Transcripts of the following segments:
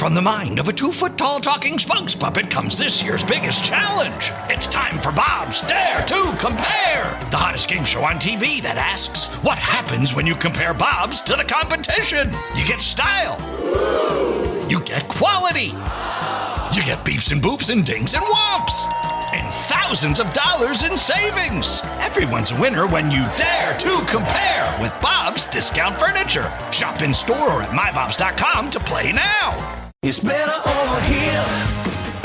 from the mind of a 2-foot-tall talking spokes puppet comes this year's biggest challenge. It's time for Bob's Dare to Compare, the hottest game show on TV that asks, what happens when you compare Bob's to the competition? You get style. You get quality. You get beeps and boops and dings and whomps. And thousands of dollars in savings. Everyone's a winner when you dare to compare with Bob's Discount Furniture. Shop in store or at mybobs.com to play now. It's better over here.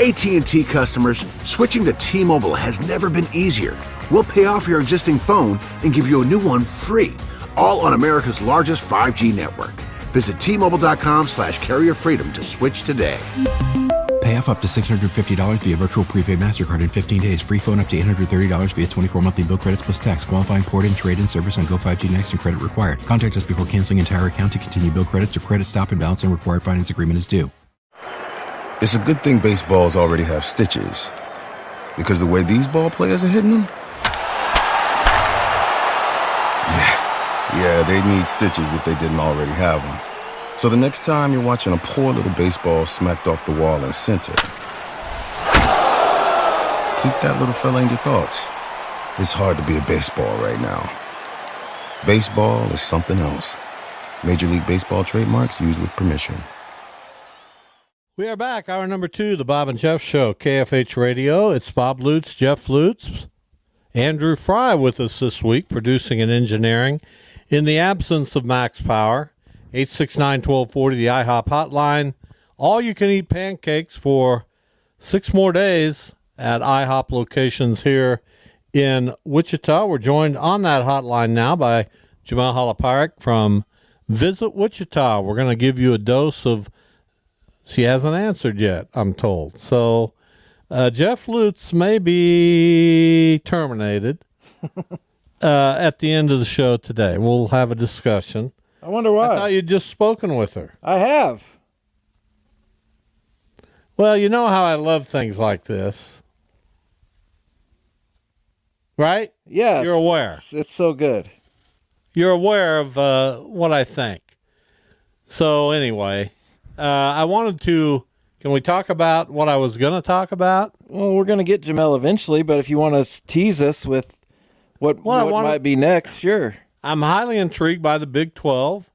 AT&T customers, switching to T-Mobile has never been easier. We'll pay off your existing phone and give you a new one free, all on America's largest 5G network. Visit T-Mobile.com/carrier freedom to switch today. Pay off up to $650 via virtual prepaid MasterCard in 15 days. Free phone up to $830 via 24 monthly bill credits plus tax. Qualifying port-in, trade-in service on Go 5G Next and credit required. Contact us before canceling entire account to continue bill credits or credit stop and balance and required finance agreement is due. It's a good thing baseballs already have stitches. Because the way these ball players are hitting them? Yeah, they need stitches if they didn't already have them. So the next time you're watching a poor little baseball smacked off the wall in center, keep that little fella in your thoughts. It's hard to be a baseball right now. Baseball is something else. Major League Baseball trademarks used with permission. We are back. Hour number 2, the Bob and Jeff Show, KFH Radio. It's Bob Lutz, Jeff Lutz, Andrew Fry with us this week, producing and engineering. In the absence of Max Power, 869-1240, the IHOP hotline. All you can eat pancakes for 6 more days at IHOP locations here in Wichita. We're joined on that hotline now by Jamel Halaparik from Visit Wichita. We're going to give you a dose of, she hasn't answered yet, I'm told. So Jeff Lutz may be terminated at the end of the show today. We'll have a discussion. I wonder why. I thought you'd just spoken with her. I have. Well, you know how I love things like this. Right? Yeah. You're aware. It's so good. You're aware of what I think. So anyway, I wanted to, can we talk about what I was going to talk about? Well, we're going to get Jamel eventually, but if you want to tease us with what might be next, sure. I'm highly intrigued by the Big 12,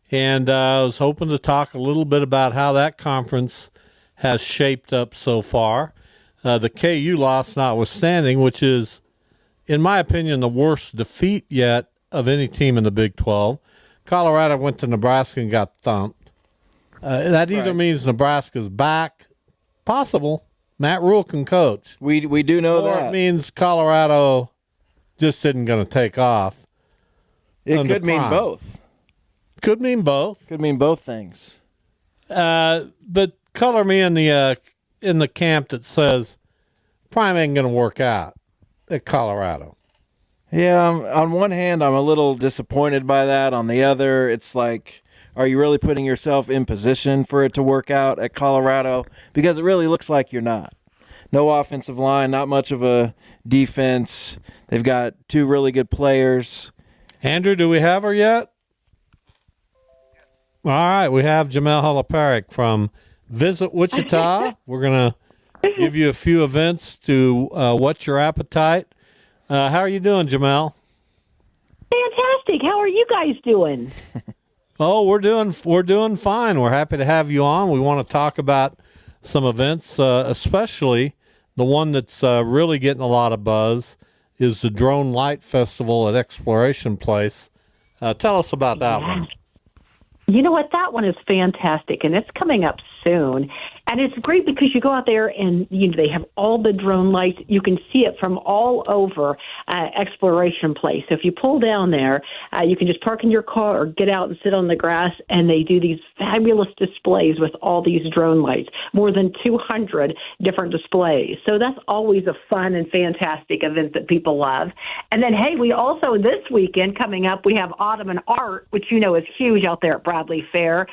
and I was hoping to talk a little bit about how that conference has shaped up so far. The KU loss notwithstanding, which is, in my opinion, the worst defeat yet of any team in the Big 12. Colorado went to Nebraska and got thumped. That either means Nebraska's back, possible. Matt Rule can coach. We do know or that. Or it means Colorado just isn't going to take off. It could mean both. Could mean both. Could mean both things. But color me in the camp that says Prime ain't going to work out at Colorado. Yeah, on one hand, I'm a little disappointed by that. On the other, it's like, are you really putting yourself in position for it to work out at Colorado? Because it really looks like you're not. No offensive line, not much of a defense. They've got 2 really good players. Andrew, do we have her yet? All right, we have Jamel Halaparik from Visit Wichita. We're going to give you a few events to whet your appetite. How are you doing, Jamel? Fantastic. How are you guys doing? Oh, we're doing fine. We're happy to have you on. We want to talk about some events, especially the one that's really getting a lot of buzz is the Drone Light Festival at Exploration Place. Tell us about that one. You know what? That one is fantastic, and it's coming up soon. And it's great because you go out there and they have all the drone lights. You can see it from all over Exploration Place. So if you pull down there, you can just park in your car or get out and sit on the grass, and they do these fabulous displays with all these drone lights, more than 200 different displays. So that's always a fun and fantastic event that people love. And then, hey, we also, this weekend coming up, we have Autumn and Art, which is huge out there at Bradley Fair.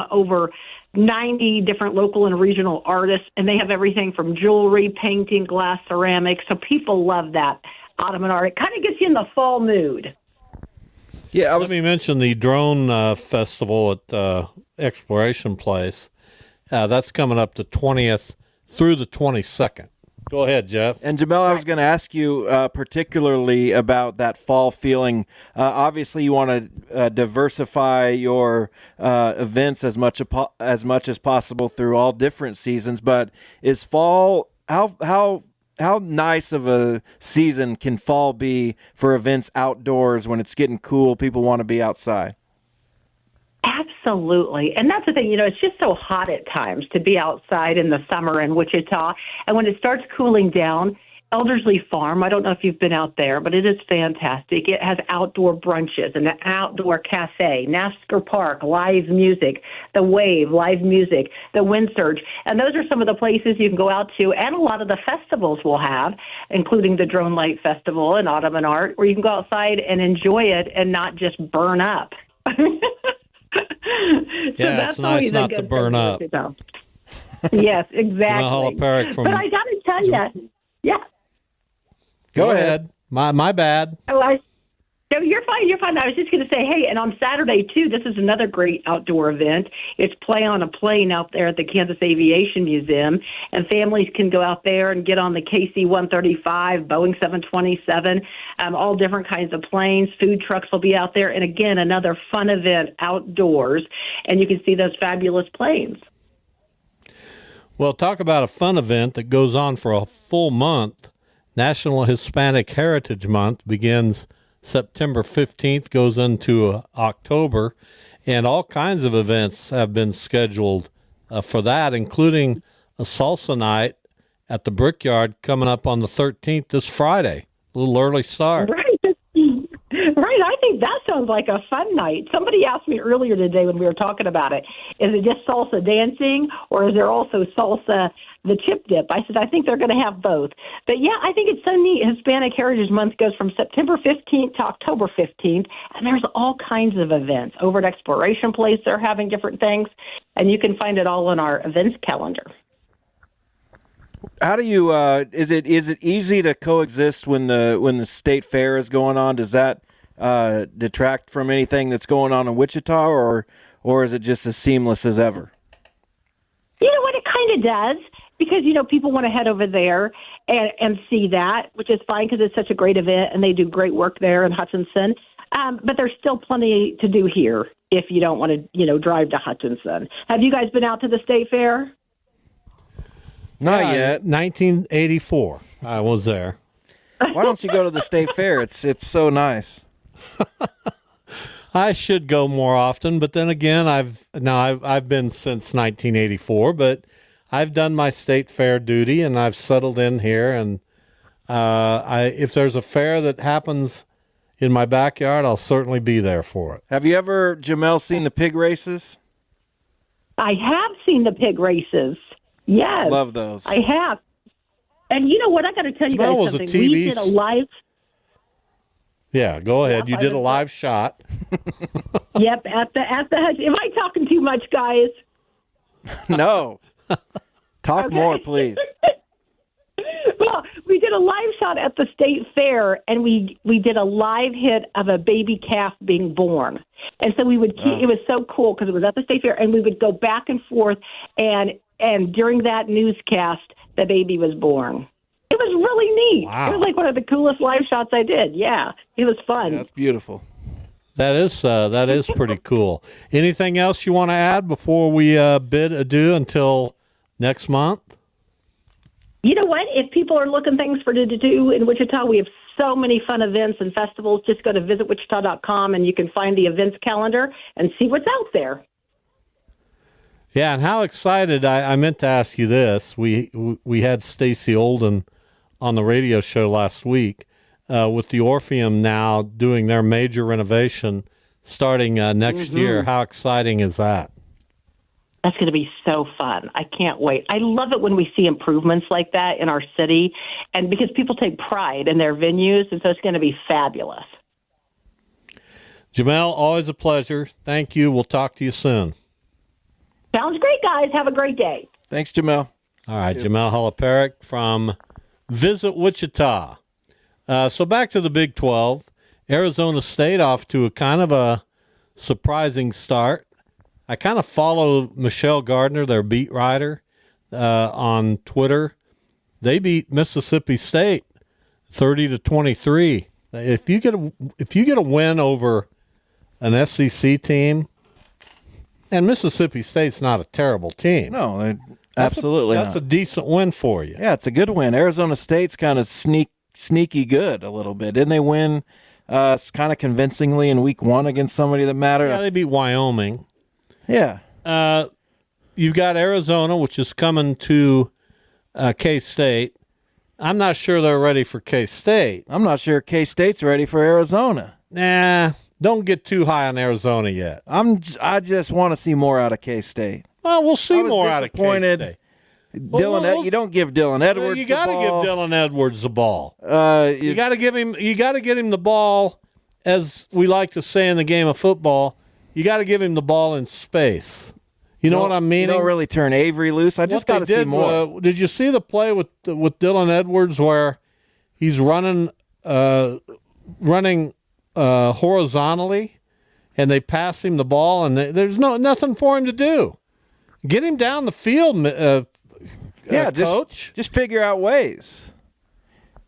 Over 90 different local and regional artists, and they have everything from jewelry, painting, glass, ceramics. So people love that Autumn and Art. It kind of gets you in the fall mood. Let me mention the drone festival at Exploration Place. That's coming up the 20th through the 22nd. Go ahead, Jeff. And Jamel, I was going to ask you particularly about that fall feeling. Obviously, you want to diversify your events as much as possible through all different seasons. But is fall how nice of a season can fall be for events outdoors when it's getting cool? People want to be outside. Absolutely. And that's the thing, it's just so hot at times to be outside in the summer in Wichita. And when it starts cooling down, Elderslie Farm, I don't know if you've been out there, but it is fantastic. It has outdoor brunches and an outdoor cafe, NASCAR Park, live music, the Wave, live music, the Wind Surge. And those are some of the places you can go out to, and a lot of the festivals we'll have, including the Drone Light Festival and Autumn and Art, where you can go outside and enjoy it and not just burn up. Yeah, it's nice not to burn up. Yes, exactly. But I got to tell you, yeah. Go ahead. My bad. No, you're fine. You're fine. I was just going to say, hey, and on Saturday, too, this is another great outdoor event. It's Play on a Plane out there at the Kansas Aviation Museum, and families can go out there and get on the KC-135, Boeing 727, all different kinds of planes. Food trucks will be out there, and again, another fun event outdoors, and you can see those fabulous planes. Well, talk about a fun event that goes on for a full month. National Hispanic Heritage Month begins September 15th, goes into October, and all kinds of events have been scheduled for that, including a salsa night at the Brickyard coming up on the 13th this Friday. A little early start. Right. Right. I think that sounds like a fun night. Somebody asked me earlier today when we were talking about it, is it just salsa dancing or is there also salsa, the chip dip? I said, I think they're going to have both. But yeah, I think it's so neat. Hispanic Heritage Month goes from September 15th to October 15th, and there's all kinds of events. Over at Exploration Place, they're having different things, and you can find it all on our events calendar. How do you? Is it easy to coexist when the state fair is going on? Does that detract from anything that's going on in Wichita, or is it just as seamless as ever? You know what? It kind of does because people want to head over there and see that, which is fine because it's such a great event and they do great work there in Hutchinson. But there's still plenty to do here if you don't want to drive to Hutchinson. Have you guys been out to the state fair? Not yet. 1984, I was there. Why don't you go to the state fair? It's so nice. I should go more often, but then again, I've been since 1984, but I've done my state fair duty and I've settled in here. And if there's a fair that happens in my backyard, I'll certainly be there for it. Have you ever, Jamel, seen the pig races? I have seen the pig races. Yes. Love those. I have. And you know what? I got to tell you guys something. We did a live. Yeah, go ahead. You did a live shot. Yep, at the Am I talking too much, guys? No. Talk more, please. Well, we did a live shot at the state fair, and we did a live hit of a baby calf being born. And so we would keep, it was so cool because it was at the state fair, and we would go back and forth, and during that newscast, the baby was born. It was really neat. Wow. It was like one of the coolest live shots I did. Yeah, it was fun. That's beautiful. That is pretty cool. Anything else you want to add before we bid adieu until next month? You know what? If people are looking things for to do in Wichita, we have so many fun events and festivals. Just go to visitwichita.com and you can find the events calendar and see what's out there. Yeah, and how excited, I meant to ask you this. We had Stacy Olden on the radio show last week with the Orpheum now doing their major renovation starting next year. How exciting is that? That's going to be so fun. I can't wait. I love it when we see improvements like that in our city, and because people take pride in their venues, and so it's going to be fabulous. Jamel, always a pleasure. Thank you. We'll talk to you soon. Sounds great, guys. Have a great day. Thanks, Jamel. All right, Jamel Holoparik from Visit Wichita. So back to the Big 12. Arizona State off to a kind of a surprising start. I kind of follow Michelle Gardner, their beat writer, on Twitter. They beat Mississippi State 30-23. If you get a win over an SEC team, and Mississippi State's not a terrible team. No, absolutely that's not. a decent win for you. Yeah, it's a good win. Arizona State's kind of sneaky good a little bit. Didn't they win kind of convincingly in week 1 against somebody that mattered? Yeah, they beat Wyoming. Yeah. You've got Arizona, which is coming to K-State. I'm not sure they're ready for K-State. I'm not sure K-State's ready for Arizona. Nah, don't get too high on Arizona yet. I just want to see more out of K-State. Well, we'll see more out of K-State. Dylan, you don't give Dylan Edwards you got to give Dylan Edwards the ball. You got to give him. You got to get him the ball, as we like to say in the game of football. You got to give him the ball in space. You know what I mean? You don't really turn Avery loose. I just got to see more. Did you see the play with Dylan Edwards where he's running horizontally, and they pass him the ball, and there's nothing for him to do. Get him down the field, coach. Just figure out ways.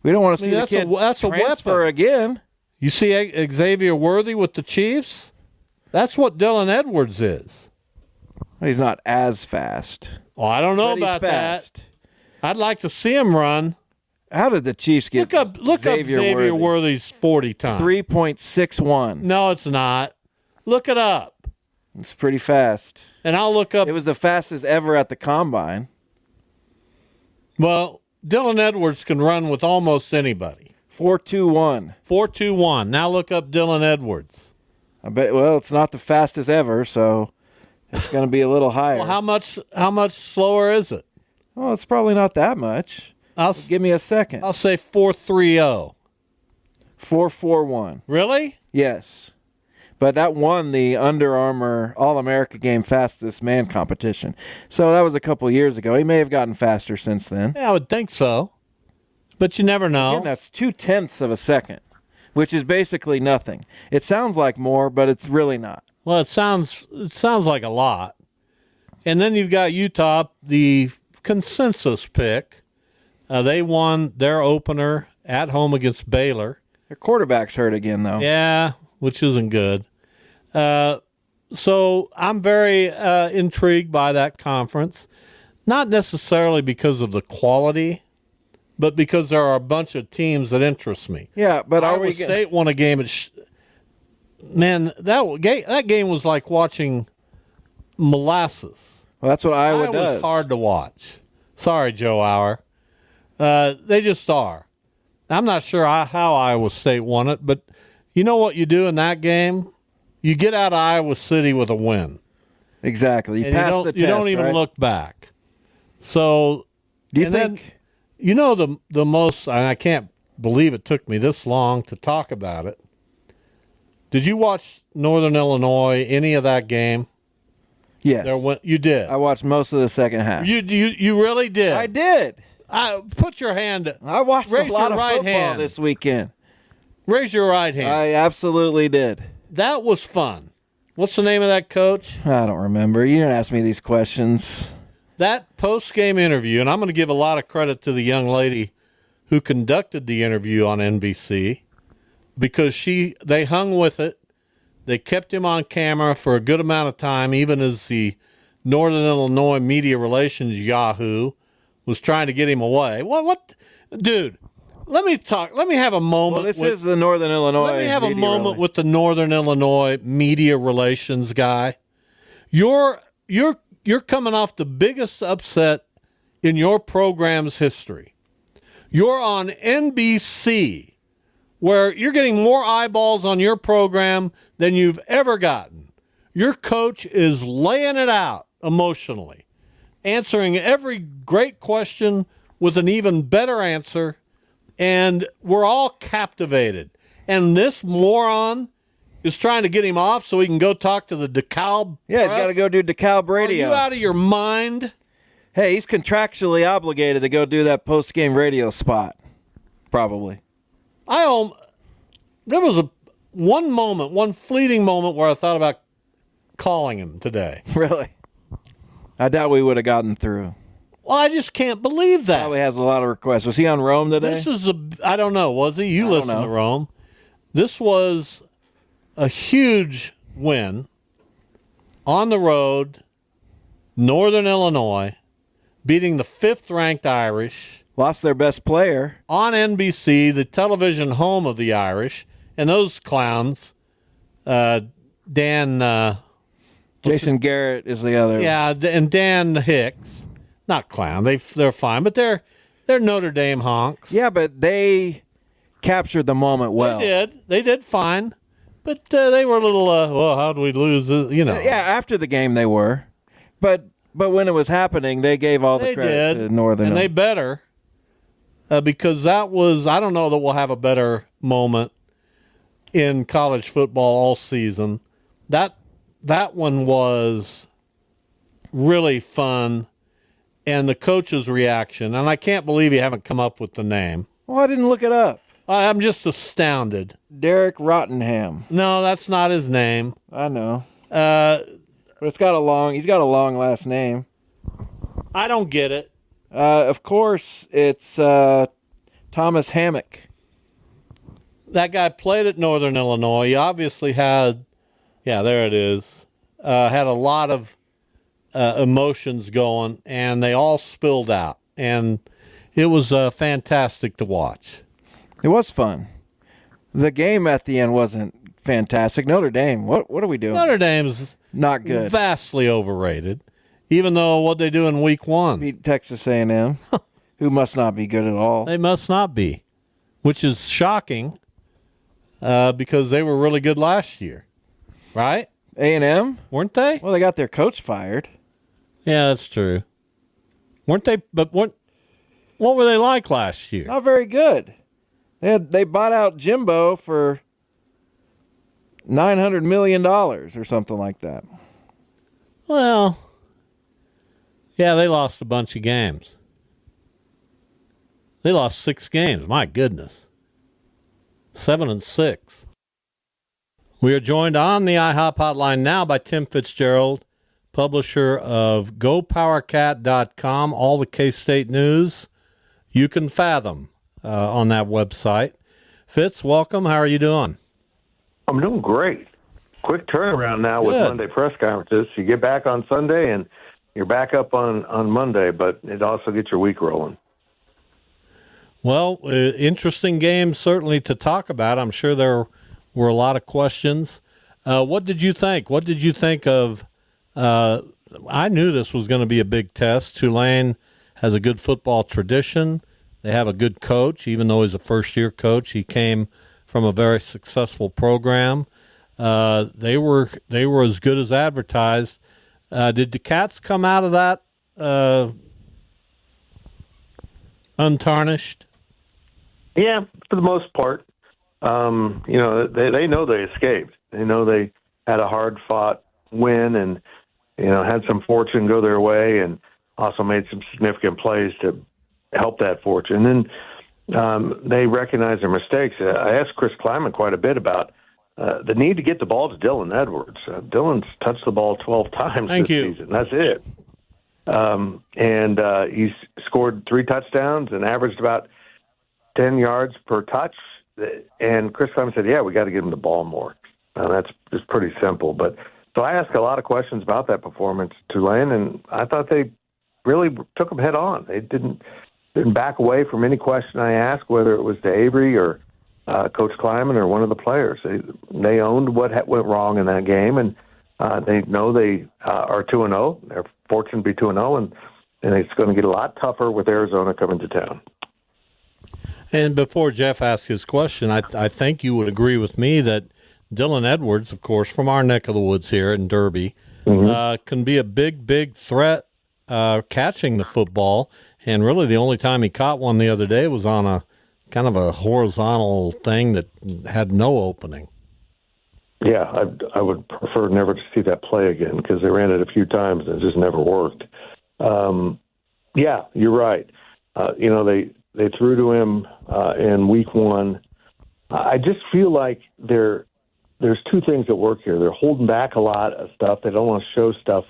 We don't want to see the kid transfer again. You see Xavier Worthy with the Chiefs? That's what Dylan Edwards is. He's not as fast. Well, I don't know about that. I'd like to see him run. How did the Chiefs get look up Xavier Worthy's 40 time? 3.61. No, it's not. Look it up. It's pretty fast. And I'll look up. It was the fastest ever at the combine. Well, Dylan Edwards can run with almost anybody. 4.21. 4.21. Now look up Dylan Edwards. I bet. Well, it's not the fastest ever, so it's going to be a little higher. Well, how much slower is it? Oh, it's probably not that much. Give me a second. I'll say 4.30. 4.41. Really? Yes. But that won the Under Armour All-America Game Fastest Man competition. So that was a couple years ago. He may have gotten faster since then. Yeah, I would think so. But you never know. Again, that's 0.2 of a second, which is basically nothing. It sounds like more, but it's really not. Well, it sounds like a lot. And then you've got Utah, the consensus pick. They won their opener at home against Baylor. Their quarterback's hurt again, though. Yeah, which isn't good. So I'm very intrigued by that conference. Not necessarily because of the quality, but because there are a bunch of teams that interest me. Yeah, but Iowa State won a game at man, that game was like watching molasses. Well, that's what Iowa does. Was hard to watch. Sorry, Joe Auer. They just are. I'm not sure how Iowa State won it, but you know what you do in that game? You get out of Iowa City with a win. Exactly. You pass the test. You don't even look back. So, do you think? You know the most, and I can't believe it took me this long to talk about it. Did you watch Northern Illinois, any of that game? Yes. You did. I watched most of the second half. You really did? I did. Put your hand. I watched a lot of football this weekend. Raise your right hand. I absolutely did. That was fun. What's the name of that coach? I don't remember. You didn't ask me these questions. That post-game interview, and I'm going to give a lot of credit to the young lady who conducted the interview on NBC, because they hung with it. They kept him on camera for a good amount of time, even as the Northern Illinois media relations yahoo was trying to get him away. What? Dude, let me talk. Let me have a moment. Well, this is the Northern Illinois. Let me have a moment with the Northern Illinois media relations guy. You're coming off the biggest upset in your program's history. You're on NBC, where you're getting more eyeballs on your program than you've ever gotten. Your coach is laying it out emotionally, answering every great question with an even better answer, and we're all captivated. And this moron is trying to get him off so he can go talk to the DeKalb Yeah, he's got to go do DeKalb radio. Are you out of your mind? Hey, he's contractually obligated to go do that post-game radio spot. Probably. There was one fleeting moment where I thought about calling him today. Really? I doubt we would have gotten through. Well, I just can't believe that. Probably has a lot of requests. Was he on Rome today? This is I don't know, was he? You listened to Rome. This was a huge win on the road, Northern Illinois, beating the 5th-ranked Irish. Lost their best player. On NBC, the television home of the Irish. And those clowns, Dan... Jason Garrett is the other. Yeah, and Dan Hicks. Not clown. They're fine, but they're Notre Dame honks. Yeah, but they captured the moment well. They did fine, but they were a little. Well, how do we lose? Yeah, after the game they were, but when it was happening, they gave all the credit to Northern. And they better, because that was. I don't know that we'll have a better moment in college football all season. That one was really fun. And the coach's reaction, and I can't believe you haven't come up with the name. Well, I didn't look it up. I'm just astounded. Derek Rottenham. No, that's not his name. I know. But he's got a long last name. I don't get it. Of course, it's Thomas Hammock. That guy played at Northern Illinois. He obviously had, there it is, had a lot of emotions going, and they all spilled out, and it was fantastic to watch. It was fun. The game at the end wasn't fantastic. Notre Dame, what are we doing? Notre Dame's not good. Vastly overrated, even though what they do in week 1. Beat Texas A&M, who must not be good at all. They must not be, which is shocking because they were really good last year, right? A&M? Weren't they? Well, they got their coach fired. Yeah, that's true. Weren't they? But what were they like last year? Not very good. They bought out Jimbo for $900 million or something like that. Well, yeah, they lost a bunch of games. They lost 6 games. My goodness. 7-6. We are joined on the IHOP hotline now by Tim Fitzgerald, publisher of GoPowerCat.com, all the K-State news you can fathom on that website. Fitz, welcome. How are you doing? I'm doing great. Quick turnaround now with Monday press conferences. You get back on Sunday and you're back up on Monday, but it also gets your week rolling. Well, interesting game certainly to talk about. I'm sure there were a lot of questions. What did you think? What did you think of I knew this was going to be a big test. Tulane has a good football tradition. They have a good coach, even though he's a first-year coach. He came from a very successful program. They were as good as advertised. Did the Cats come out of that untarnished? Yeah, for the most part. They know they escaped. They know they had a hard-fought win and, had some fortune go their way and also made some significant plays to help that fortune. And they recognize their mistakes. I asked Chris Kleiman quite a bit about the need to get the ball to Dylan Edwards. Dylan's touched the ball 12 times this season. That's it. And he's scored 3 touchdowns and averaged about 10 yards per touch. And Chris Kleiman said, we got to give him the ball more. That's just pretty simple. But so I asked a lot of questions about that performance, Tulane, and I thought they really took them head on. They didn't back away from any question I asked, whether it was to Avery or Coach Kleiman or one of the players. They owned what went wrong in that game, and they know they are 2-0. They're fortunate to be 2-0, and it's going to get a lot tougher with Arizona coming to town. And before Jeff asks his question, I think you would agree with me that Dylan Edwards, of course, from our neck of the woods here in Derby, can be a big threat catching the football. And really the only time he caught one the other day was on a kind of a horizontal thing that had no opening. Yeah, I would prefer never to see that play again because they ran it a few times and it just never worked. Yeah, you're right. They threw to him in week 1. I just feel like they're there's two things at work here. They're holding back a lot of stuff. They don't want to show stuff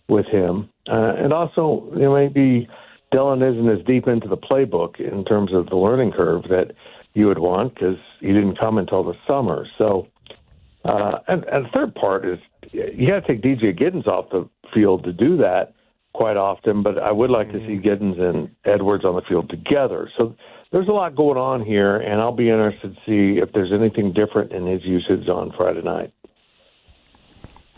with him. And also, maybe Dylan isn't as deep into the playbook in terms of the learning curve that you would want because he didn't come until the summer. So, and the third part is you got to take DJ Giddens off the field to do that quite often, but I would like to see Giddens and Edwards on the field together. So there's a lot going on here, and I'll be interested to see if there's anything different in his usage on Friday night.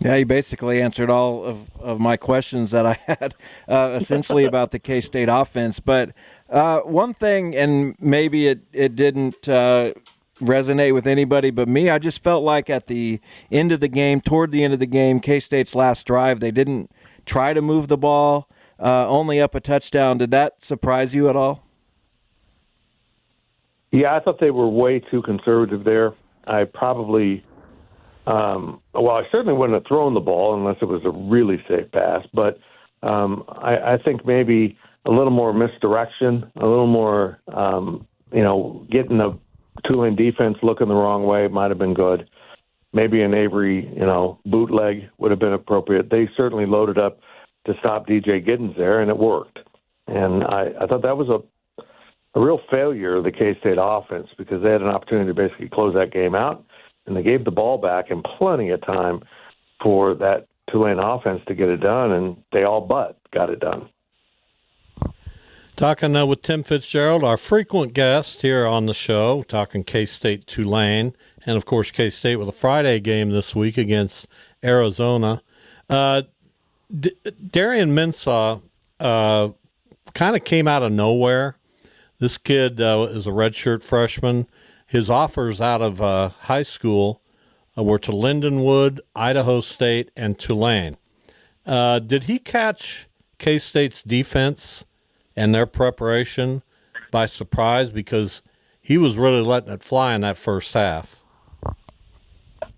Yeah, you basically answered all of my questions that I had essentially about the K-State offense. But one thing, and maybe it didn't resonate with anybody but me, I just felt like at the end of the game, toward the end of the game, K-State's last drive, they didn't try to move the ball, only up a touchdown. Did that surprise you at all? Yeah, I thought they were way too conservative there. I probably I certainly wouldn't have thrown the ball unless it was a really safe pass, but I think maybe a little more misdirection, a little more, getting the Tulane defense looking the wrong way might have been good. Maybe an Avery, bootleg would have been appropriate. They certainly loaded up to stop DJ Giddens there, and it worked. And I thought that was a real failure of the K-State offense because they had an opportunity to basically close that game out, and they gave the ball back in plenty of time for that Tulane offense to get it done, and they all but got it done. Talking with Tim Fitzgerald, our frequent guest here on the show, talking K-State Tulane, and of course K-State with a Friday game this week against Arizona. Darian Mensah kind of came out of nowhere. This kid is a redshirt freshman. His offers out of high school were to Lindenwood, Idaho State, and Tulane. Did he catch K-State's defense and their preparation by surprise? Because he was really letting it fly in that first half.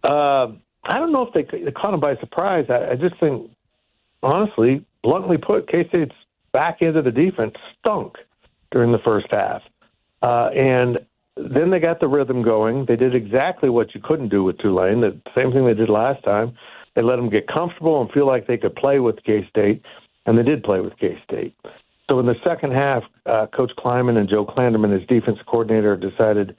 I don't know if they caught him by surprise. I just think, honestly, bluntly put, K-State's back end of the defense stunk during the first half. And then they got the rhythm going. They did exactly what you couldn't do with Tulane, the same thing they did last time. They let them get comfortable and feel like they could play with K-State, and they did play with K-State. So in the second half, Coach Kleiman and Joe Klanderman, his defensive coordinator, decided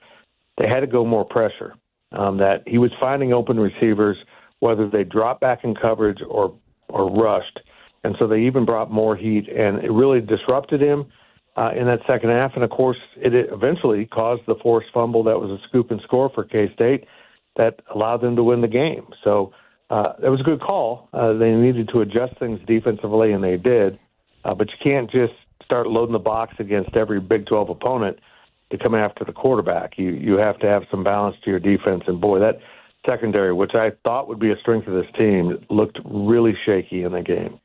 they had to go more pressure, that he was finding open receivers, whether they dropped back in coverage or rushed. And so they even brought more heat, and it really disrupted him in that second half. And, of course, it eventually caused the forced fumble that was a scoop and score for K-State that allowed them to win the game. So it was a good call. They needed to adjust things defensively, and they did. But you can't just start loading the box against every Big 12 opponent to come after the quarterback. You have to have some balance to your defense. And, boy, that secondary, which I thought would be a strength of this team, looked really shaky in the game.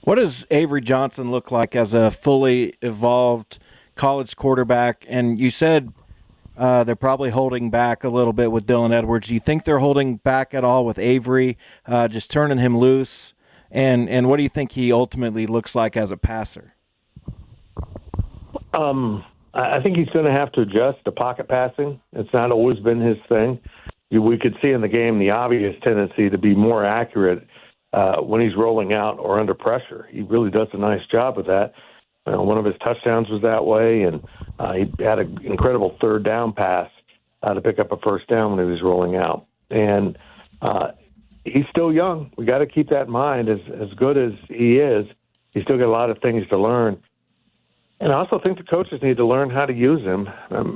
What does Avery Johnson look like as a fully evolved college quarterback? And you said they're probably holding back a little bit with Dylan Edwards. Do you think they're holding back at all with Avery, just turning him loose? And what do you think he ultimately looks like as a passer? I think he's going to have to adjust to pocket passing. It's not always been his thing. We could see in the game the obvious tendency to be more accurate when he's rolling out or under pressure. He really does a nice job of that. One of his touchdowns was that way, and he had an incredible third down pass to pick up a first down when he was rolling out. And he's still young. We got to keep that in mind. As good as he is, he's still got a lot of things to learn. And I also think the coaches need to learn how to use him.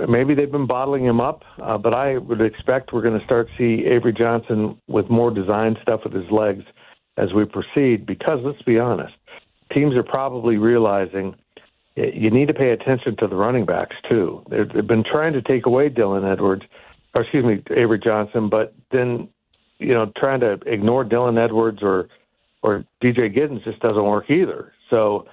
Maybe they've been bottling him up, but I would expect we're going to start to see Avery Johnson with more design stuff with his legs as we proceed, because let's be honest, teams are probably realizing you need to pay attention to the running backs too. They've been trying to take away Avery Johnson, but then, trying to ignore Dylan Edwards or DJ Giddens just doesn't work either. So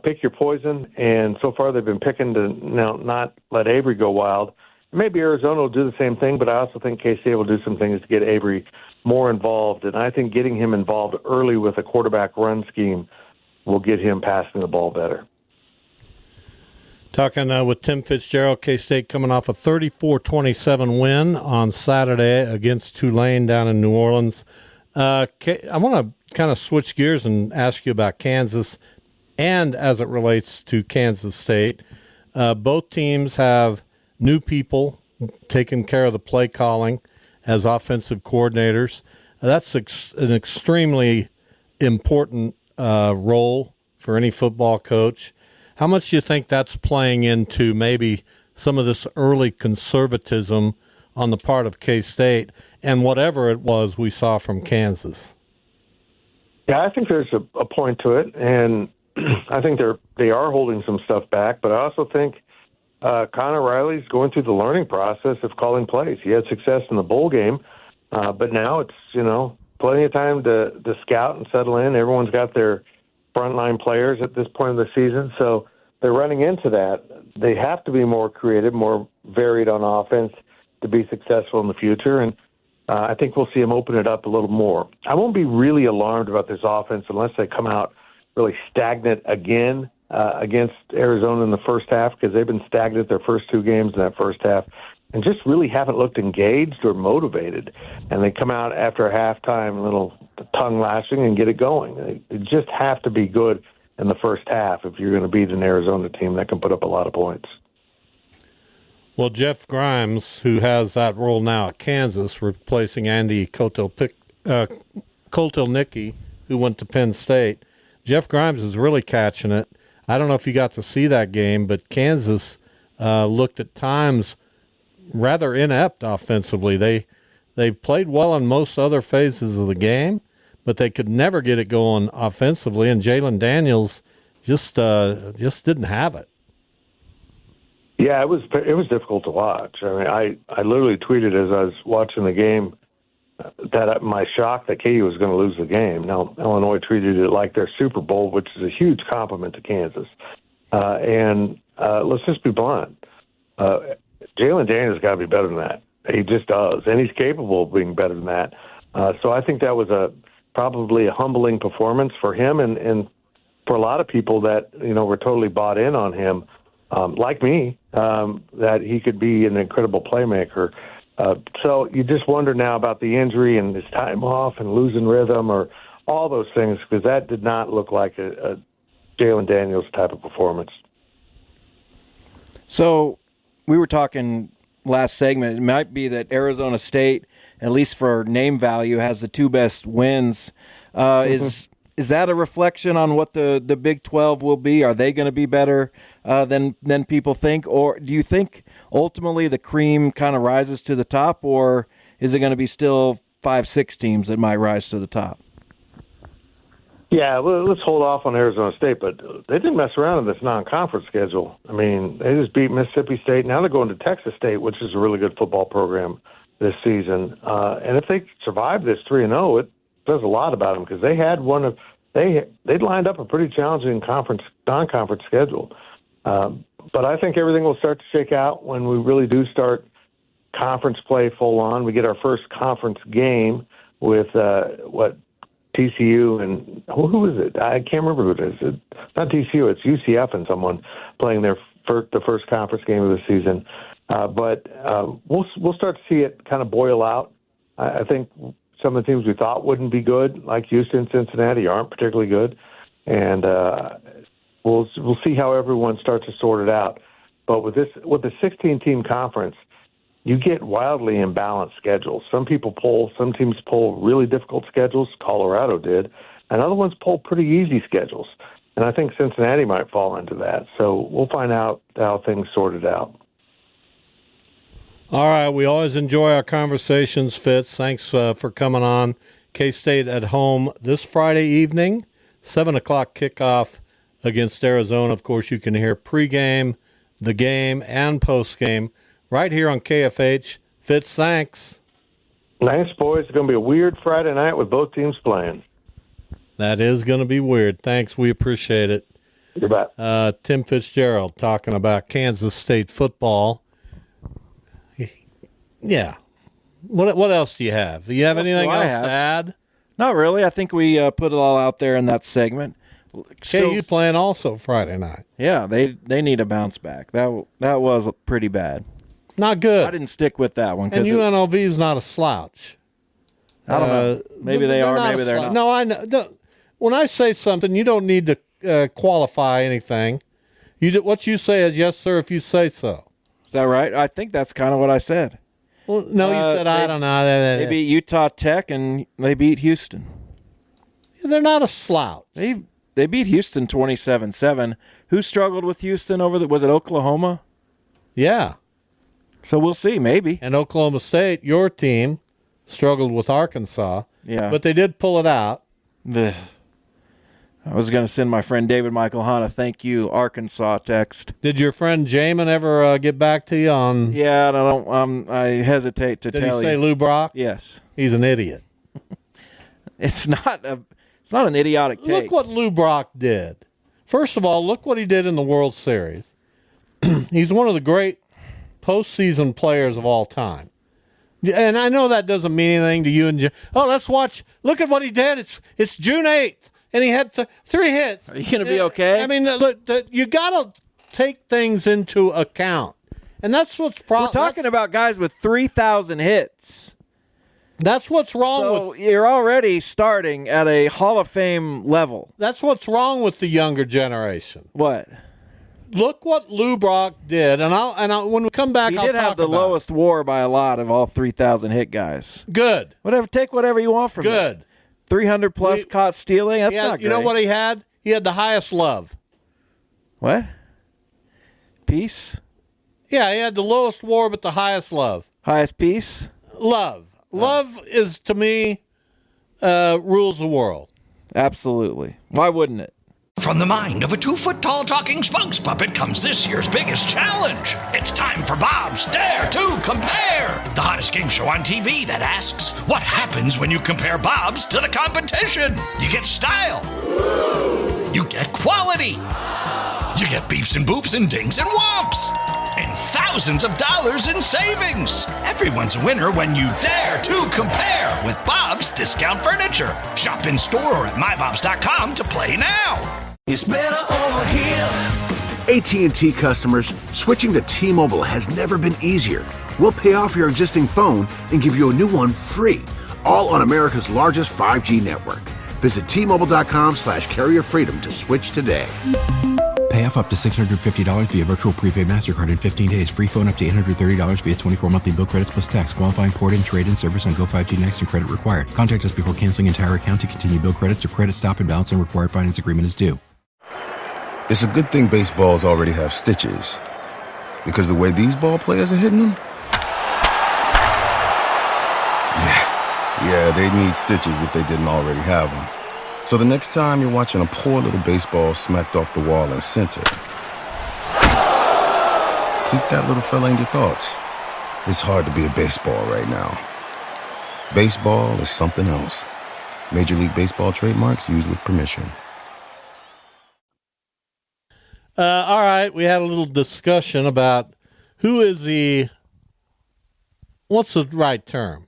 pick your poison, and so far they've been picking to not let Avery go wild. Maybe Arizona will do the same thing, but I also think K-State will do some things to get Avery more involved, and I think getting him involved early with a quarterback run scheme will get him passing the ball better. Talking with Tim Fitzgerald, K-State coming off a 34-27 win on Saturday against Tulane down in New Orleans. I want to kind of switch gears and ask you about Kansas and as it relates to Kansas State. Both teams have new people taking care of the play calling as offensive coordinators. That's an extremely important role for any football coach. How much do you think that's playing into maybe some of this early conservatism on the part of K-State and whatever it was we saw from Kansas? Yeah, I think there's a point to it, and I think they are holding some stuff back, but I also think Connor Riley's going through the learning process of calling plays. He had success in the bowl game, but now it's, plenty of time to scout and settle in. Everyone's got their frontline players at this point of the season, so they're running into that. They have to be more creative, more varied on offense to be successful in the future, and I think we'll see them open it up a little more. I won't be really alarmed about this offense unless they come out really stagnant again against Arizona in the first half, because they've been stagnant their first two games in that first half and just really haven't looked engaged or motivated. And they come out after a halftime, a little tongue lashing, and get it going. They just have to be good in the first half if you're going to beat an Arizona team that can put up a lot of points. Well, Jeff Grimes, who has that role now at Kansas, replacing Andy Kotelnicki, who went to Penn State, Jeff Grimes is really catching it. I don't know if you got to see that game, but Kansas looked at times rather inept offensively. They played well in most other phases of the game, but they could never get it going offensively, and Jalen Daniels just didn't have it. Yeah, it was difficult to watch. I mean, I literally tweeted as I was watching the game that my shock that KU was going to lose the game. Now, Illinois treated it like their Super Bowl, which is a huge compliment to Kansas. And let's just be blunt. Jalen Daniels got to be better than that. He just does, and he's capable of being better than that. So I think that was probably a humbling performance for him and for a lot of people that were totally bought in on him, like me, that he could be an incredible playmaker. So you just wonder now about the injury and his time off and losing rhythm or all those things, because that did not look like a Jalen Daniels type of performance. So we were talking last segment, it might be that Arizona State, at least for name value, has the two best wins. Is that a reflection on what the Big 12 will be? Are they going to be better than people think? Or do you think ultimately the cream kind of rises to the top, or is it going to be still 5-6 teams that might rise to the top? Yeah, well, let's hold off on Arizona State, but they didn't mess around in this non-conference schedule. I mean, they just beat Mississippi State. Now they're going to Texas State, which is a really good football program this season. And if they survive this 3-0, it says a lot about them, because they had they'd lined up a pretty challenging non-conference schedule. But I think everything will start to shake out when we really do start conference play full on. We get our first conference game with TCU and who is it? I can't remember who it is. It's not TCU. It's UCF and someone playing the first conference game of the season. But we'll start to see it kind of boil out. I think some of the teams we thought wouldn't be good, like Houston, Cincinnati, aren't particularly good, and we'll see how everyone starts to sort it out. But with the 16-team conference, you get wildly imbalanced schedules. Some teams pull really difficult schedules. Colorado did, and other ones pull pretty easy schedules. And I think Cincinnati might fall into that. So we'll find out how things sorted out. All right, we always enjoy our conversations, Fitz. Thanks for coming on. K-State at home this Friday evening, 7 o'clock kickoff against Arizona. Of course, you can hear pregame, the game, and postgame right here on KFH. Fitz, thanks. Thanks, boys. It's going to be a weird Friday night with both teams playing. That is going to be weird. Thanks. We appreciate it. You bet. Tim Fitzgerald talking about Kansas State football. Yeah. What else do you have? Do you have anything else to add? Not really. I think we put it all out there in that segment. KU playing also Friday night. Yeah, they need a bounce back. That was pretty bad. Not good. I didn't stick with that one. And UNLV is not a slouch. I don't know. Maybe they are, maybe they're not. No, I know. When I say something, you don't need to qualify anything. What you say is yes, sir, if you say so. Is that right? I think that's kind of what I said. Well, no, you said I don't know. They beat Utah Tech and they beat Houston. They're not a slouch. They beat Houston 27-7. Who struggled with Houston was it Oklahoma? Yeah. So we'll see, maybe. And Oklahoma State, your team, struggled with Arkansas. Yeah. But they did pull it out. I was going to send my friend David Michael Hahn a thank you Arkansas text. Did your friend Jamin ever get back to you on? Yeah, I hesitate to tell you. Did he say Lou Brock? Yes. He's an idiot. It's not an idiotic take. Look what Lou Brock did. First of all, look what he did in the World Series. He's one of the great postseason players of all time. And I know that doesn't mean anything to you and Jim. Oh, let's watch. Look at what he did. It's June 8th, and he had 3 hits. Are you going to be okay? I mean, look, you got to take things into account. And that's what's We're talking about guys with 3,000 hits. That's what's wrong so you're already starting at a Hall of Fame level. That's what's wrong with the younger generation. What? Look what Lou Brock did, and when we come back, he did have the lowest WAR by a lot of all 3,000 hit guys. Good. Take whatever you want from him. Good. 300 plus caught stealing. That's not great. You know what he had? He had the highest love. What? Peace? Yeah, he had the lowest WAR, but the highest love. Highest peace? Love. Love is, to me, rules the world. Absolutely. Why wouldn't it? From the mind of a 2-foot-tall talking spokes puppet comes this year's biggest challenge. It's time for Bob's Dare to Compare, the hottest game show on TV that asks, what happens when you compare Bob's to the competition? You get style. You get quality. You get beeps and boops and dings and whomps. And thousands of dollars in savings. Everyone's a winner when you dare to compare with Bob's Discount Furniture. Shop in store or at mybobs.com to play now. It's better over here. AT&T customers, switching to T-Mobile has never been easier. We'll pay off your existing phone and give you a new one free, all on America's largest 5G network. Visit T-Mobile.com/carrier freedom to switch today. Pay off up to $650 via virtual prepaid MasterCard in 15 days. Free phone up to $830 via 24 monthly bill credits plus tax. Qualifying port-in, trade-in service on Go 5G Next and credit required. Contact us before canceling entire account to continue bill credits or credit stop and balance and required finance agreement is due. It's a good thing baseballs already have stitches. Because the way these ball players are hitting them? Yeah, they need stitches if they didn't already have them. So the next time you're watching a poor little baseball smacked off the wall in center, keep that little fella in your thoughts. It's hard to be a baseball right now. Baseball is something else. Major League Baseball trademarks used with permission. All right, we had a little discussion about who is what's the right term?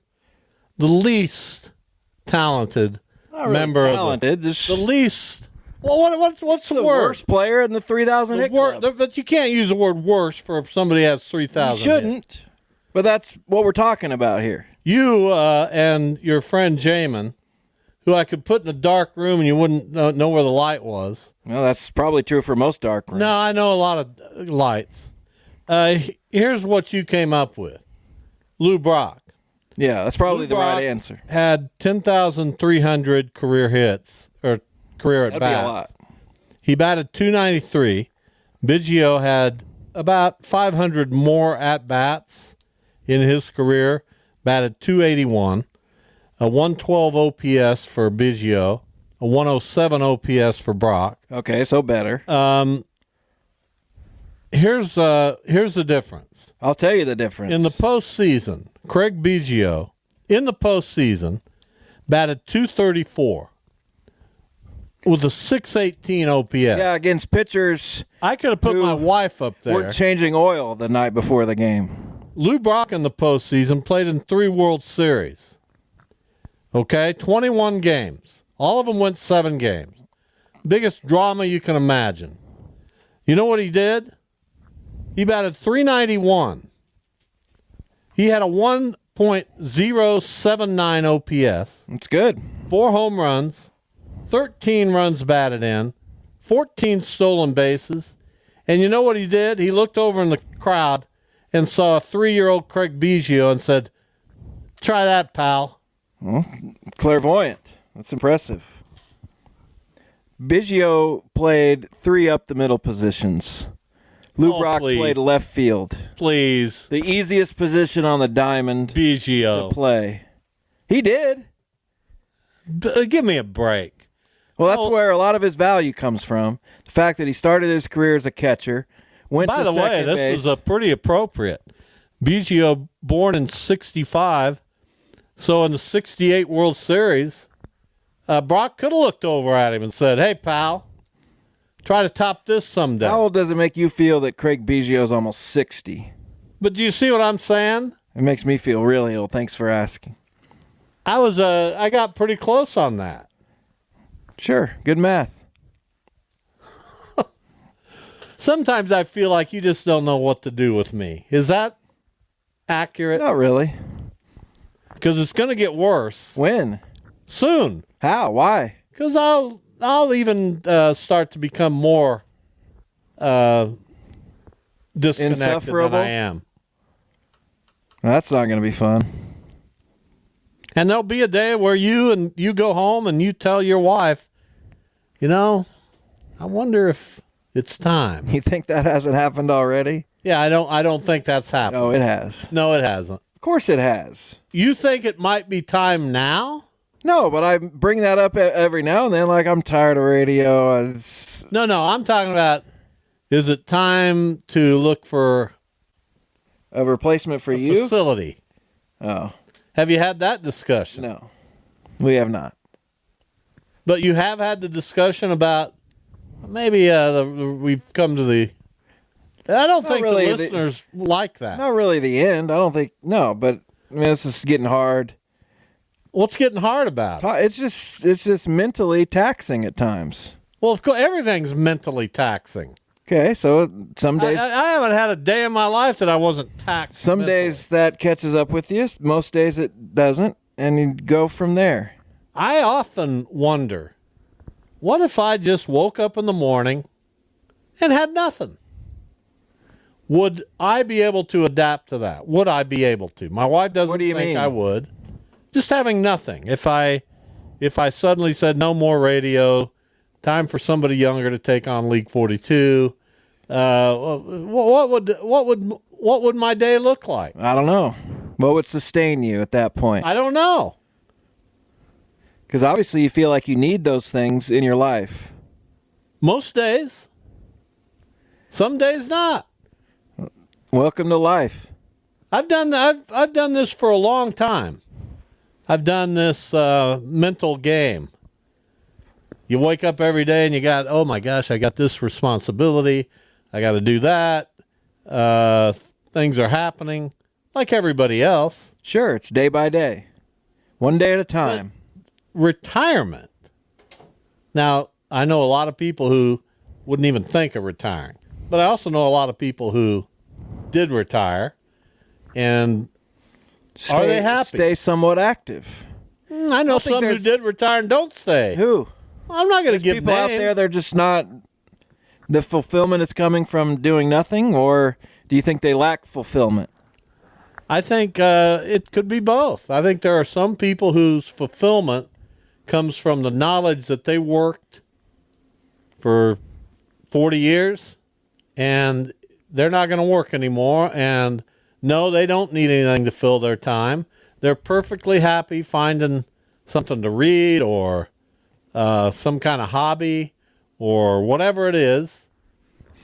The least talented member of the least. Well, what's the word? Worst player in the 3,000 hit club. But you can't use the word worst for if somebody has 3,000. You shouldn't. Hits. But that's what we're talking about here. You and your friend Jamin, who I could put in a dark room and you wouldn't know where the light was. Well, that's probably true for most dark rooms. No, I know a lot of lights. Here's what you came up with. Lou Brock. Yeah, that's probably the right answer. Had 10,300 career hits, or career at bats. That'd be a lot. He batted .293. Biggio had about 500 more at-bats in his career, batted .281, a 112 OPS for Biggio, a 107 OPS for Brock. Okay, so better. Here's the difference. I'll tell you the difference. In the postseason, Craig Biggio, in the postseason, batted .234 with a 618 OPS. Yeah, against pitchers. I could have put my wife up there. We're changing oil the night before the game. Lou Brock in the postseason played in 3 World Series. Okay, 21 games. All of them went 7 games. Biggest drama you can imagine. You know what he did? He batted .391. He had a 1.079 OPS. It's good. 4 home runs, 13 runs batted in, 14 stolen bases. And you know what he did? He looked over in the crowd and saw a 3-year-old Craig Biggio and said, "Try that, pal." Well, clairvoyant. That's impressive. Biggio played 3 up the middle positions. Lou Brock played left field. Please. The easiest position on the diamond Biggio to play. He did. Give me a break. Well, that's where a lot of his value comes from. The fact that he started his career as a catcher, went By to the way, second this base. was a pretty appropriate. Biggio born in 65, so in the 68 World Series, Brock could have looked over at him and said, "Hey, pal, try to top this someday." How old does it make you feel that Craig Biggio is almost 60? But do you see what I'm saying? It makes me feel really old. Thanks for asking. I got pretty close on that. Sure, good math. Sometimes I feel like you just don't know what to do with me. Is that accurate? Not really. Because it's going to get worse. When? Soon. How? Why? Because I'll even start to become more disconnected than I am. That's not going to be fun. And there'll be a day where you go home and you tell your wife, "You know, I wonder if it's time." You think that hasn't happened already? Yeah, I don't think that's happened. No, it has. No, it hasn't. Of course it has. You think it might be time now? No, but I bring that up every now and then, like I'm tired of radio. No, I'm talking about, is it time to look for a replacement for you? Facility. Oh. Have you had that discussion? No, we have not. But you have had the discussion about maybe we've come to the... I don't think really the listeners like that. Not really the end. I don't think... No, but I mean, it's just getting hard. What's getting hard about it? It's just mentally taxing at times. Well, of course, everything's mentally taxing. Okay, so some days... I haven't had a day in my life that I wasn't taxed. Some mentally. days that catches up with you. Most days it doesn't. And you go from there. I often wonder, what if I just woke up in the morning and had nothing? Would I be able to adapt to that? Would I be able to? My wife doesn't think I would. Just having nothing. If I suddenly said no more radio, time for somebody younger to take on League 42, what would my day look like? I don't know. What would sustain you at that point? I don't know. Because obviously you feel like you need those things in your life. Most days. Some days not. Welcome to life. I've done this for a long time. I've done this mental game. You wake up every day and you got, oh my gosh, I got this responsibility. I got to do that. Things are happening like everybody else. Sure, it's day by day. One day at a time. But retirement. Now, I know a lot of people who wouldn't even think of retiring. But I also know a lot of people who did retire, and are they happy? Stay somewhat active. I know some who did retire and don't stay. Who? I'm not going to give people names. Out there. They're just not. The fulfillment is coming from doing nothing, or do you think they lack fulfillment? I think it could be both. I think there are some people whose fulfillment comes from the knowledge that they worked for 40 years, and they're not going to work anymore, and no, they don't need anything to fill their time. They're perfectly happy finding something to read or some kind of hobby or whatever it is.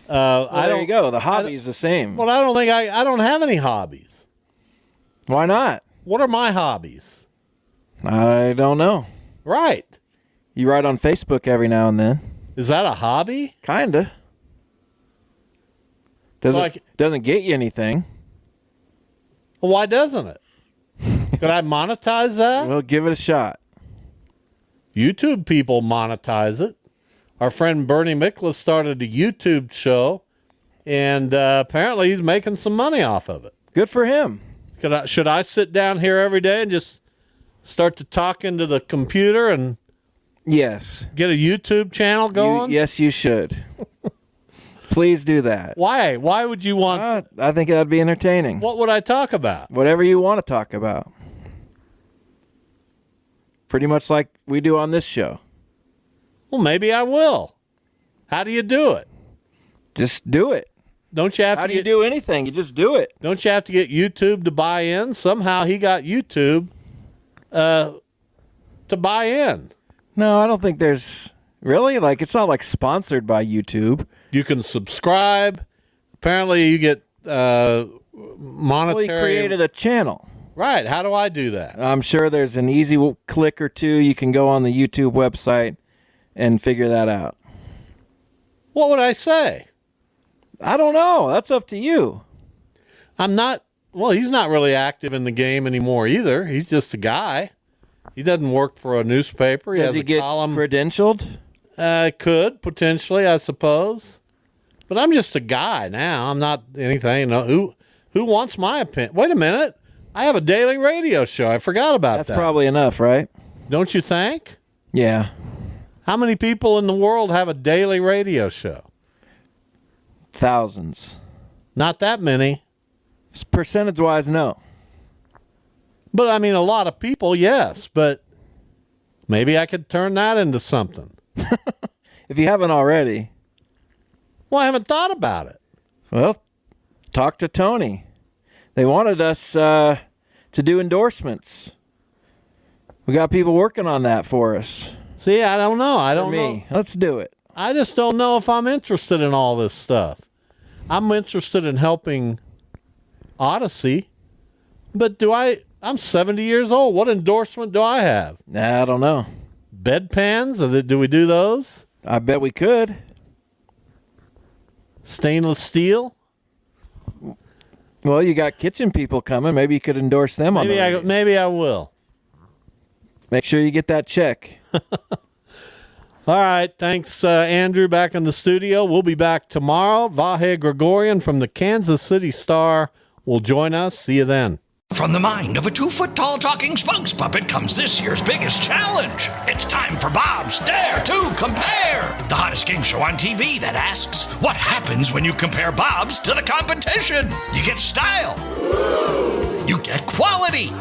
There you go. The hobby is the same. Well, I don't have any hobbies. Why not? What are my hobbies? I don't know. Right. You write on Facebook every now and then. Is that a hobby? Kinda. Doesn't get you anything. Well, why doesn't it? Could I monetize that? Well, give it a shot. YouTube people monetize it. our friend Bernie Miklasz started a YouTube show, and apparently he's making some money off of it. Good for him. Should I sit down here every day and just start to talk into the computer and yes, get a YouTube channel going? Yes, you should. Please do that. Why? Why would you want? I think that'd be entertaining. What would I talk about? Whatever you want to talk about. Pretty much like we do on this show. Well, maybe I will. How do you do it? Just do it. Don't you have How to do you do anything? You just do it. Don't you have to get YouTube to buy in? Somehow he got YouTube to buy in. No, I don't think there's really it's not like sponsored by YouTube. You can subscribe. Apparently, you get monetary. Well, he created a channel. Right. How do I do that? I'm sure there's an easy click or two. You can go on the YouTube website and figure that out. What would I say? I don't know. That's up to you. I'm not. Well, he's not really active in the game anymore either. He's just a guy. He doesn't work for a newspaper. Does he get credentialed? Could, potentially, I suppose. But I'm just a guy now. I'm not anything. Who wants my opinion? Wait a minute. I have a daily radio show. I forgot about that. That's probably enough, right? Don't you think? Yeah. How many people in the world have a daily radio show? Thousands. Not that many. Percentage-wise, no. But, I mean, a lot of people, yes. But maybe I could turn that into something. If you haven't already. Well, I haven't thought about it. Well, talk to Tony. They wanted us to do endorsements. We got people working on that for us. See, I don't know. I don't know. Let's do it. I just don't know if I'm interested in all this stuff. I'm interested in helping Odyssey. But I'm 70 years old. What endorsement do I have? I don't know. Bedpans? Do we do those? I bet we could. Stainless steel? Well, you got kitchen people coming. Maybe you could endorse them on the radio. Maybe I will. Make sure you get that check. All right. Thanks, Andrew, back in the studio. We'll be back tomorrow. Vahe Gregorian from the Kansas City Star will join us. See you then. From the mind of a 2-foot-tall talking spokes puppet comes this year's biggest challenge. It's time for Bob's Dare to Compare, the hottest game show on TV that asks, what happens when you compare Bob's to the competition? You get style. You get quality.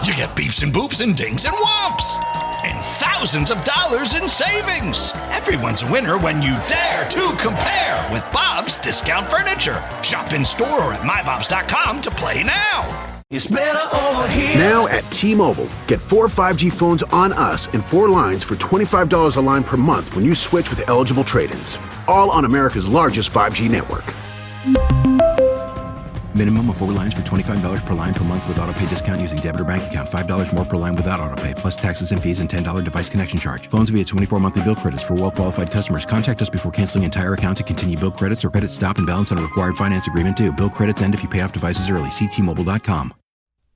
You get beeps and boops and dings and whomps. And thousands of dollars in savings. Everyone's a winner when you dare to compare with Bob's Discount Furniture. Shop in store or at mybobs.com to play now. It's better over here. Now at T-Mobile, get 4 5G phones on us and 4 lines for $25 a line per month when you switch with eligible trade-ins. All on America's largest 5G network. Minimum of 4 lines for $25 per line per month with autopay discount using debit or bank account. $5 more per line without autopay, plus taxes and fees and $10 device connection charge. Phones via 24 monthly bill credits for well-qualified customers. Contact us before canceling entire account to continue bill credits or credit stop and balance on a required finance agreement due. Bill credits end if you pay off devices early. See T-Mobile.com.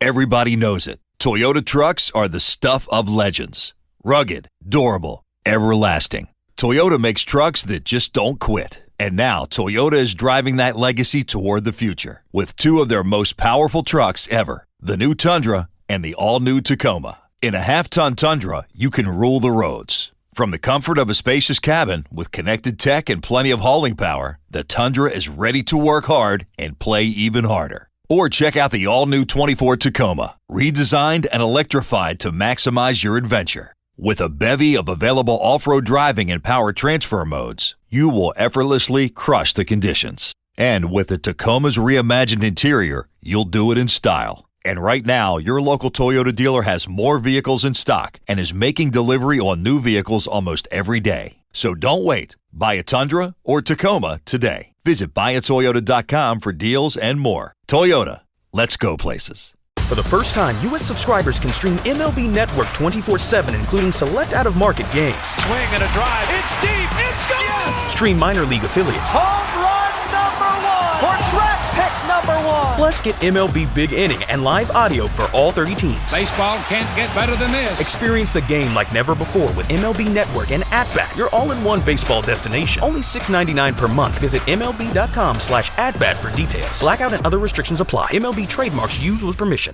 Everybody knows it. Toyota trucks are the stuff of legends. Rugged, durable, everlasting. Toyota makes trucks that just don't quit. And now Toyota is driving that legacy toward the future with 2 of their most powerful trucks ever, the new Tundra and the all-new Tacoma. In a half-ton Tundra, you can rule the roads. From the comfort of a spacious cabin with connected tech and plenty of hauling power, the Tundra is ready to work hard and play even harder. Or check out the all-new 24 Tacoma, redesigned and electrified to maximize your adventure. With a bevy of available off-road driving and power transfer modes, you will effortlessly crush the conditions. And with the Tacoma's reimagined interior, you'll do it in style. And right now, your local Toyota dealer has more vehicles in stock and is making delivery on new vehicles almost every day. So don't wait. Buy a Tundra or Tacoma today. Visit buyatoyota.com for deals and more. Toyota, let's go places. For the first time, U.S. subscribers can stream MLB Network 24/7, including select out-of-market games. Swing and a drive. It's deep. It's gone. Stream minor league affiliates. Home run number 1 for track pick number 1. on! Plus, get MLB Big Inning and live audio for all 30 teams. Baseball can't get better than this. Experience the game like never before with MLB Network and At-Bat, your all-in-one baseball destination. Only $6.99 per month. Visit MLB.com/at-bat for details. Blackout and other restrictions apply. MLB trademarks used with permission.